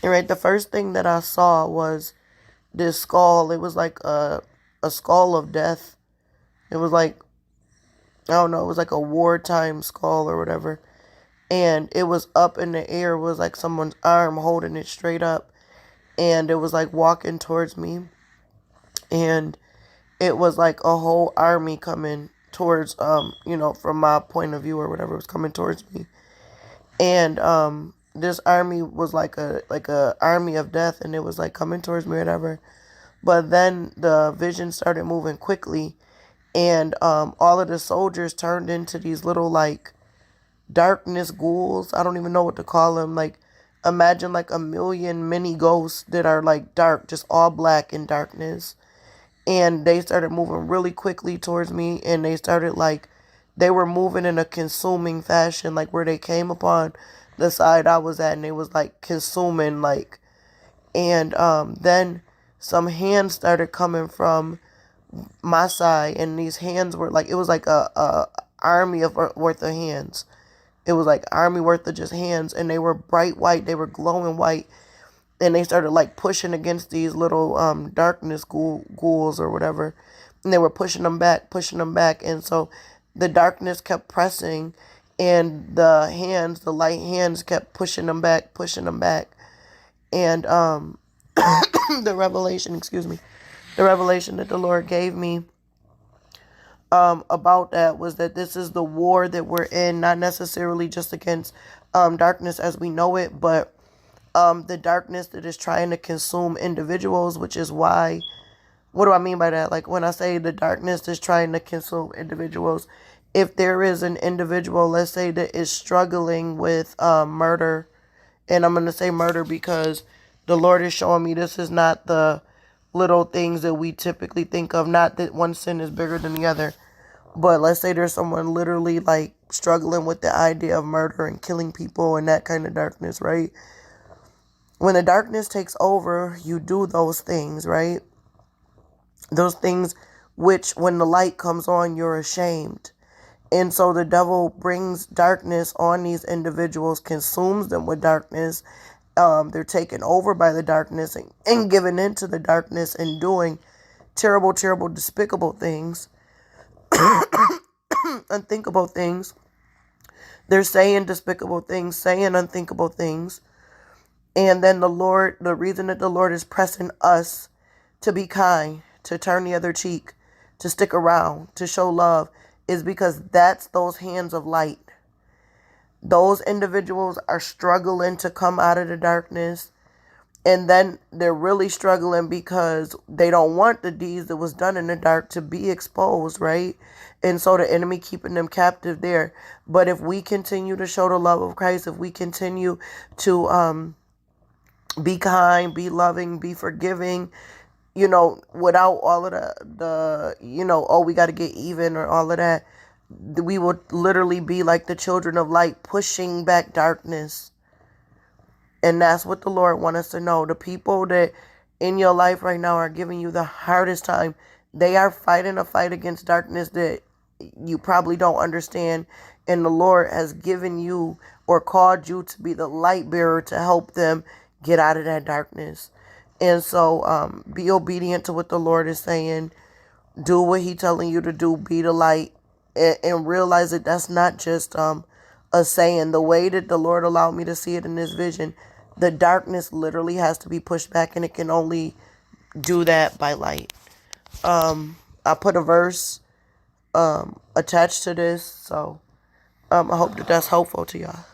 And right, the first thing that I saw was this skull. It was like a skull of death. It was like, I don't know, it was like a wartime skull or whatever. And it was up in the air. It was like someone's arm holding it straight up. And it was like walking towards me. And it was like a whole army coming towards, from my point of view or whatever, was coming towards me. And this army was like a army of death, and it was like coming towards me or whatever. But then the vision started moving quickly, and all of the soldiers turned into these little like darkness ghouls. I don't even know what to call them. Like, imagine like a million mini ghosts that are like dark, just all black in darkness. And they started moving really quickly towards me, and they were moving in a consuming fashion, like where they came upon the side I was at, and they was like consuming, like. And then some hands started coming from my side, and these hands were like, it was like a army of worth of hands. It was like army worth of just hands, and they were bright white, they were glowing white. And they started like pushing against these little darkness ghouls or whatever, and they were pushing them back. And so the darkness kept pressing, and the light hands kept pushing them back. And the revelation, excuse me, the revelation that the Lord gave me about that was that this is the war that we're in, not necessarily just against darkness as we know it, but the darkness that is trying to consume individuals, which is why, what do I mean by that? Like, when I say the darkness is trying to consume individuals, if there is an individual, let's say, that is struggling with murder, and I'm going to say murder because the Lord is showing me this is not the little things that we typically think of, not that one sin is bigger than the other, but let's say there's someone literally like struggling with the idea of murder and killing people and that kind of darkness, right? When the darkness takes over, you do those things, right? Those things which, when the light comes on, you're ashamed. And so the devil brings darkness on these individuals, consumes them with darkness. They're taken over by the darkness and given into the darkness and doing terrible, terrible, despicable things, unthinkable things. They're saying despicable things, saying unthinkable things. And then the reason that the Lord is pressing us to be kind, to turn the other cheek, to stick around, to show love, is because that's those hands of light. Those individuals are struggling to come out of the darkness. And then they're really struggling because they don't want the deeds that was done in the dark to be exposed, right? And so the enemy keeping them captive there. But if we continue to show the love of Christ, if we continue to be kind, be loving, be forgiving, without all of the oh, we got to get even or all of that, we will literally be like the children of light pushing back darkness. And that's what the Lord wants us to know. The people that in your life right now are giving you the hardest time, they are fighting a fight against darkness that you probably don't understand. And the Lord has given you or called you to be the light bearer to help them get out of that darkness. And so be obedient to what the Lord is saying. Do what He's telling you to do. Be the light. And realize that that's not just a saying. The way that the Lord allowed me to see it in this vision, the darkness literally has to be pushed back, and it can only do that by light. I put a verse attached to this, so I hope that that's helpful to y'all.